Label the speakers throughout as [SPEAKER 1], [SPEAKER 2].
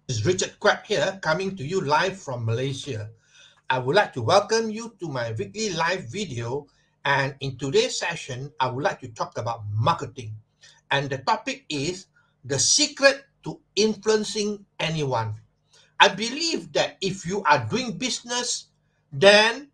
[SPEAKER 1] This is Richard Quack here, coming to you live from Malaysia. I would like to welcome you to my weekly live video. And in today's session, I would like to talk about marketing. And the topic is the secret to influencing anyone. I believe that if you are doing business, then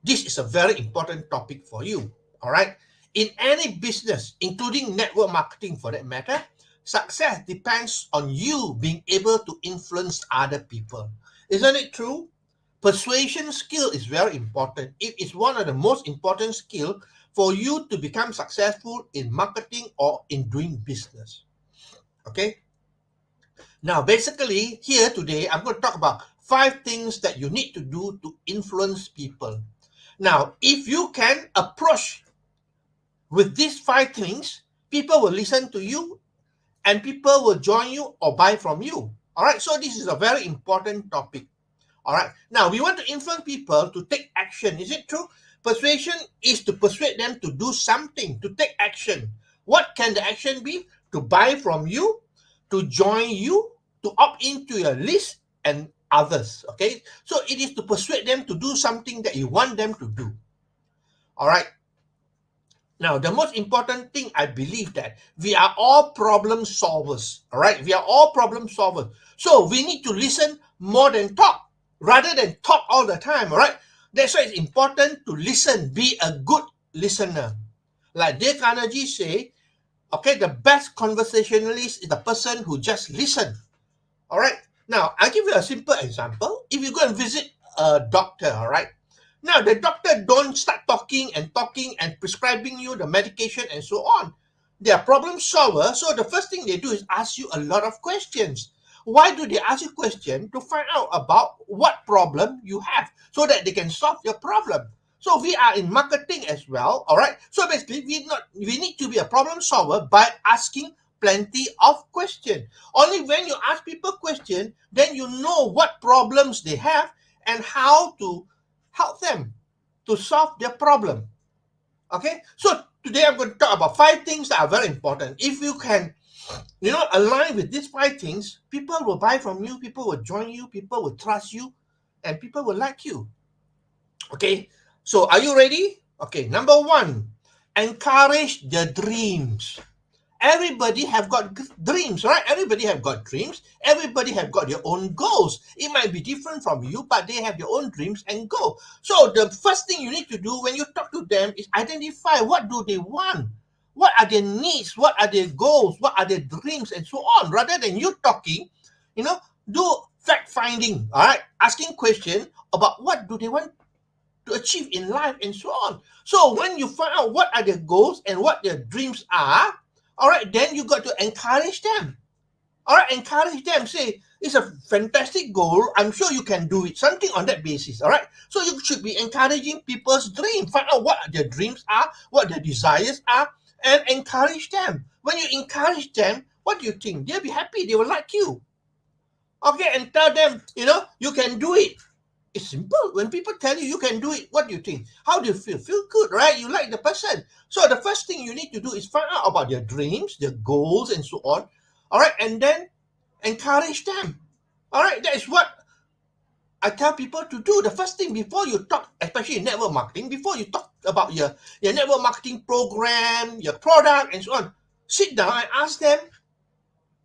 [SPEAKER 1] this is a very important topic for you. All right. In any business, including network marketing for that matter, success depends on you being able to influence other people. Isn't it true? Persuasion skill is very important. It is one of the most important skill for you to become successful in marketing or in doing business. Okay. Now, basically, here today, I'm going to talk about 5 things that you need to do to influence people. Now, if you can approach with these 5 things, people will listen to you and people will join you or buy from you. All right, so this is a very important topic. All right, now we want to influence people to take action. Is it true? Persuasion is to persuade them to do something, to take action. What can the action be? To buy from you, to join you, to opt into your list, and others. Okay, so it is to persuade them to do something that you want them to do. All right. Now, the most important thing, I believe that we are all problem solvers. All right. We are all problem solvers. So we need to listen more than talk rather than talk all the time. All right. That's why it's important to listen, be a good listener. Like Dale Carnegie say, okay, the best conversationalist is the person who just listen. All right. Now, I'll give you a simple example. If you go and visit a doctor, all right, now the doctor don't start talking and prescribing you the medication and so on. They are problem solvers, so the first thing they do is ask you a lot of questions. Why do they ask you questions? To find out about what problem you have so that they can solve your problem. So we are in marketing as well, all right? So basically, we need to be a problem solver by asking plenty of questions. Only when you ask people questions, then you know what problems they have and how to help them to solve their problem. Okay, so today I'm going to talk about 5 things that are very important. If you can, align with these 5 things, people will buy from you, people will join you, people will trust you, and people will like you. Okay, so are you ready? Okay, number 1, encourage the dreams. Everybody have got dreams, right? Everybody have got dreams. Everybody have got their own goals. It might be different from you, but they have their own dreams and goals. So the first thing you need to do when you talk to them is identify what do they want. What are their needs? What are their goals? What are their dreams and so on? Rather than you talking, do fact finding, all right? Asking questions about what do they want to achieve in life and so on. So when you find out what are their goals and what their dreams are, all right, then you got to encourage them. All right, encourage them. Say, it's a fantastic goal. I'm sure you can do it. Something on that basis. All right. So you should be encouraging people's dream. Find out what their dreams are, what their desires are, and encourage them. When you encourage them, what do you think? They'll be happy. They will like you. Okay, and tell them, you can do it. It's simple. When people tell you you can do it, what do you think? How do you feel? Feel good, right? You like the person. So the first thing you need to do is find out about their dreams, their goals, and so on. All right, and then encourage them. All right, that is what I tell people to do. The first thing before you talk, especially in network marketing, before you talk about your network marketing program, your product, and so on, sit down and ask them,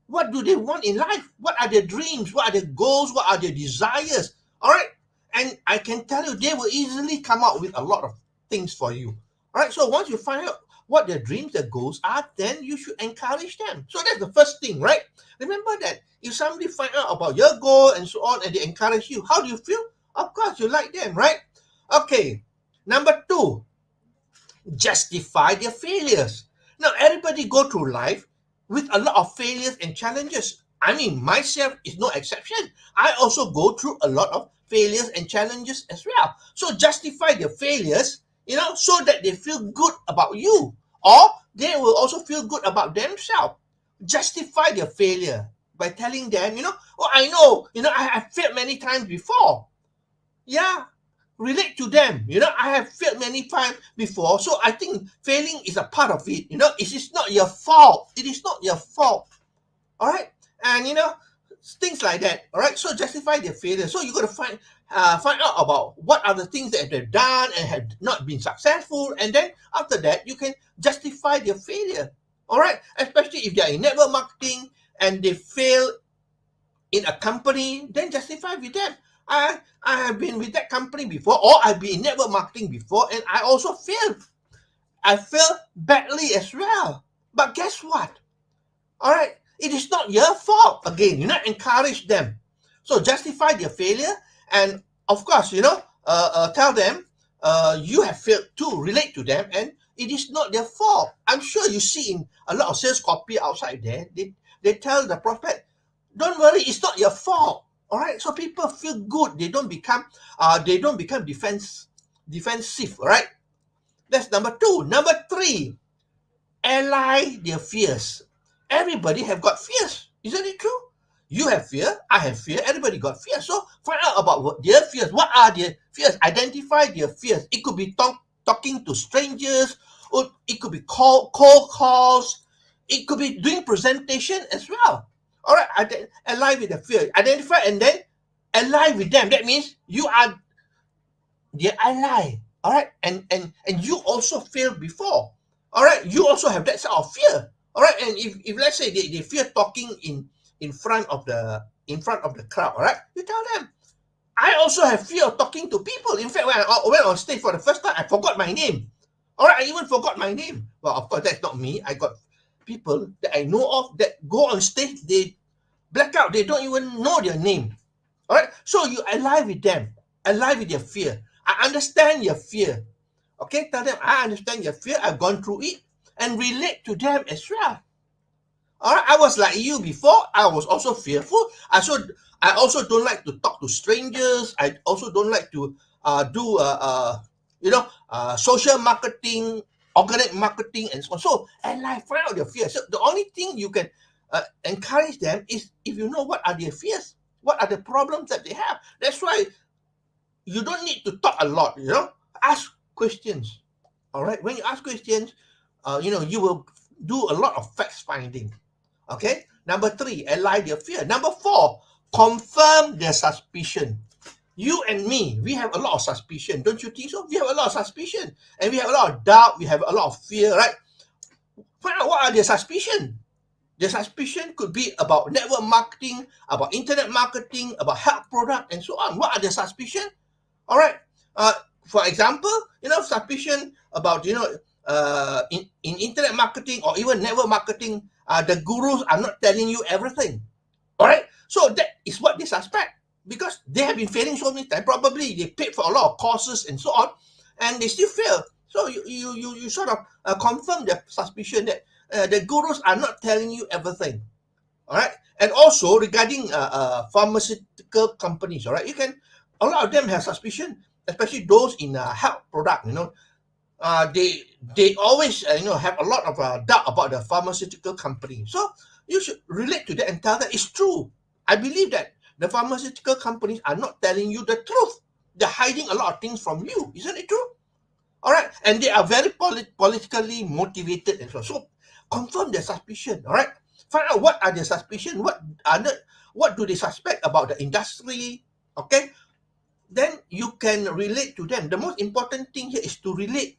[SPEAKER 1] what do they want in life? What are their dreams? What are their goals? What are their desires? All right. And I can tell you, they will easily come up with a lot of things for you. All right. So once you find out what their dreams, their goals are, then you should encourage them. So that's the first thing, right? Remember that if somebody find out about your goal and so on, and they encourage you, how do you feel? Of course, you like them, right? Okay. Number 2, justify their failures. Now, everybody go through life with a lot of failures and challenges. I mean, myself is no exception. I also go through a lot of failures and challenges as well. So justify their failures, so that they feel good about you, or they will also feel good about themselves. Justify their failure by telling them, oh, I know, I have failed many times before. Yeah, relate to them. I have failed many times before, so I think failing is a part of it. It is not your fault. It is not your fault. All right, and things like that. All right, so justify their failure. So you got to find out about what are the things that they've done and have not been successful, and then after that you can justify their failure. All right, especially if they are in network marketing and they fail in a company, then justify with them. I have been with that company before, or I've been in network marketing before, and I also failed. I failed badly as well. But guess what? All right, it is not your fault. Again, you not encourage them. So justify their failure, and of course, tell them you have failed to relate to them, and it is not their fault. I'm sure you see in a lot of sales copy outside there, they tell the prospect, don't worry, it's not your fault. All right, so people feel good. They don't become defensive. All right, that's number two. Number three, ally their fears. Everybody have got fears, isn't it true? You have fear, I have fear, everybody got fear. So find out about what their fears. What are their fears? Identify their fears. It could be talking to strangers, or it could be cold calls. It could be doing presentation as well. All right, ally with the fear. Identify and then ally with them. That means you are their ally. All right, and you also failed before. All right, you also have that sort of fear. All right, and if let's say they fear talking in front of the crowd, all right, you tell them, I also have fear of talking to people. In fact, when I went on stage for the first time, I forgot my name. All right, I even forgot my name. Well, of course, that's not me. I got people that I know of that go on stage, they black out, they don't even know their name. All right, so you ally with them, ally with their fear. I understand your fear. Okay, tell them, I understand your fear. I've gone through it, and relate to them as well. All right, I was like you before. I was also fearful. I also don't like to talk to strangers. I also don't like to do social marketing, organic marketing, and so on. So, and like find out their fears. So the only thing you can encourage them is if you know what are their fears, what are the problems that they have. That's why you don't need to talk a lot. Ask questions. All right, when you ask questions, you will do a lot of fact finding. Okay, number three, ally their fear. Number four, confirm their suspicion. You and me, we have a lot of suspicion, don't you think so? We have a lot of suspicion, and we have a lot of doubt. We have a lot of fear, right? Find out what are their suspicion. Their suspicion could be about network marketing, about internet marketing, about health product, and so on. What are their suspicion? All right. For example, suspicion about in internet marketing or even network marketing, the gurus are not telling you everything. All right. So that is what they suspect because they have been failing so many times. Probably they paid for a lot of courses and so on, and they still fail. So you sort of confirm the suspicion that the gurus are not telling you everything. All right. And also regarding pharmaceutical companies, all right, a lot of them have suspicion, especially those in health product. They always have a lot of doubt about the pharmaceutical company. So you should relate to that and tell that it's true. I believe that the pharmaceutical companies are not telling you the truth. They're hiding a lot of things from you. Isn't it true? All right, and they are very politically motivated as well. So confirm their suspicion. All right, find out what are their suspicion. What do they suspect about the industry? Okay, then you can relate to them. The most important thing here is to relate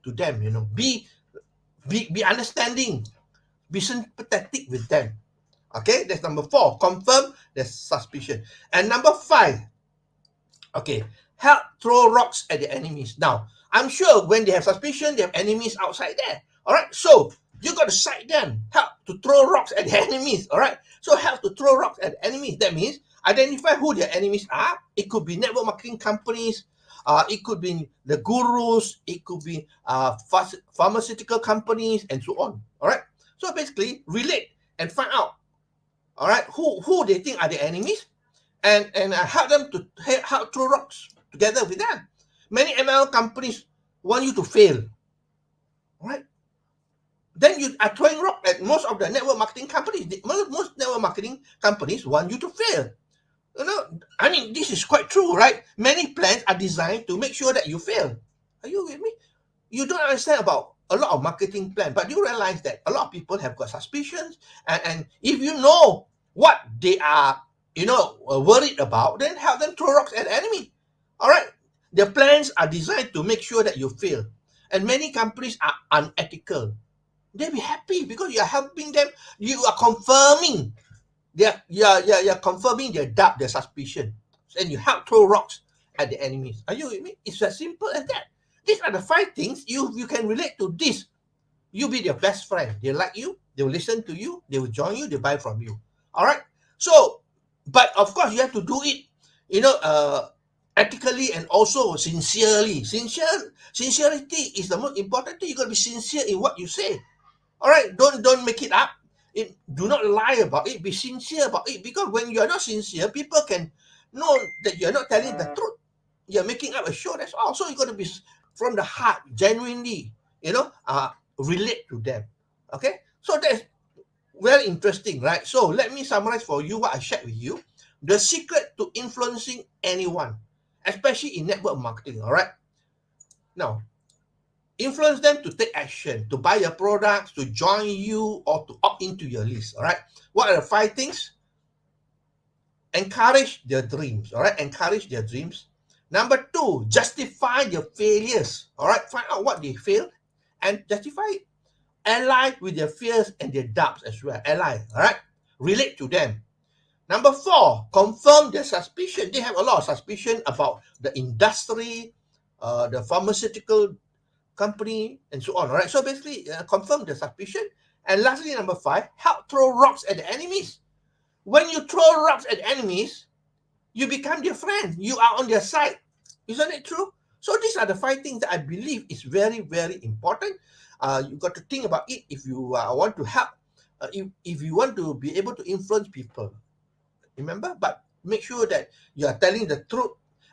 [SPEAKER 1] to them. Be understanding, be sympathetic with them. Okay, that's number four. Confirm the suspicion. And number five, okay, help throw rocks at the enemies. Now, I'm sure when they have suspicion, they have enemies outside there. All right, so you got to cite them. Help to throw rocks at the enemies. All right, so help to throw rocks at the enemies. That means identify who their enemies are. It could be network marketing companies. It could be the gurus. It could be pharmaceutical companies and so on. All right, so basically relate and find out. All right, who they think are the enemies, and help them to help throw rocks together with them. Many ML companies want you to fail. All right. Then you are throwing rock at most of the network marketing companies. Most network marketing companies want you to fail. I mean, this is quite true, right? Many plans are designed to make sure that you fail. Are you with me? You don't understand about a lot of marketing plan, but you realize that a lot of people have got suspicions, and if you know what they are, worried about, then help them throw rocks at the enemy. All right. Their plans are designed to make sure that you fail. And many companies are unethical. They'll be happy because you are helping them. You are confirming you're confirming their doubt, their suspicion. And you help throw rocks at the enemies. Are you with me? It's as simple as that. These are the 5 things you can relate to this. You be their best friend. They like you, they will listen to you, they will join you, they buy from you. All right. So, but of course, you have to do it, ethically and also sincerely. Sincerity is the most important thing. You got to be sincere in what you say. All right. Don't make it up. Do not lie about it. Be sincere about it. Because when you are not sincere, people can know that you are not telling the truth. You're making up a show. That's all. So you got to be from the heart, genuinely, relate to them. Okay. So that's very interesting, right? So let me summarize for you what I shared with you. The secret to influencing anyone, especially in network marketing. All right. Now, influence them to take action, to buy your products, to join you, or to opt into your list. All right. What are the 5 things? Encourage their dreams. All right. Encourage their dreams. Number 2, justify their failures. All right. Find out what they failed and justify it. Ally with their fears and their doubts as well. Ally. All right. Relate to them. Number 4, confirm their suspicion. They have a lot of suspicion about the industry, the pharmaceutical company, and so on. All right. So basically, confirm the suspicion. And lastly, number 5, help throw rocks at the enemies. When you throw rocks at enemies, you become their friend. You are on their side. Isn't it true? So these are the 5 things that I believe is very, very important. You got to think about it if you want to help. If you want to be able to influence people, remember. But make sure that you are telling the truth,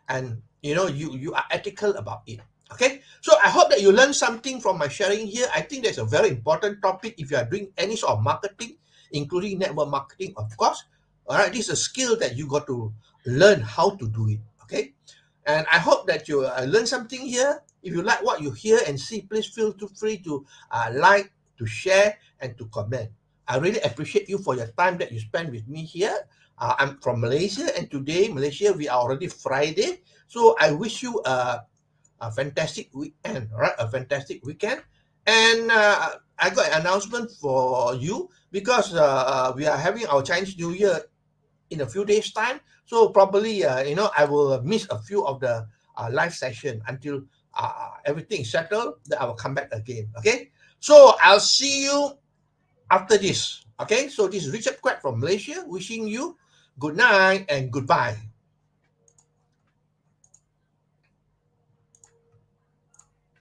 [SPEAKER 1] and you are ethical about it. Okay. So I hope that you learned something from my sharing here. I think that's a very important topic if you are doing any sort of marketing, including network marketing, of course. All right. This is a skill that you got to learn how to do it. Okay. And I hope that you learn something here. If you like what you hear and see, please feel free to like, to share, and to comment. I really appreciate you for your time that you spend with me here. I'm from Malaysia, and today, Malaysia, we are already Friday. So I wish you a fantastic weekend, all right? A fantastic weekend. And I got an announcement for you because we are having our Chinese New Year in a few days' time. So probably, I will miss a few of the live session until everything is settled. Then I will come back again. Okay. So I'll see you after this. Okay. So this is Richard Quack from Malaysia wishing you good night and goodbye.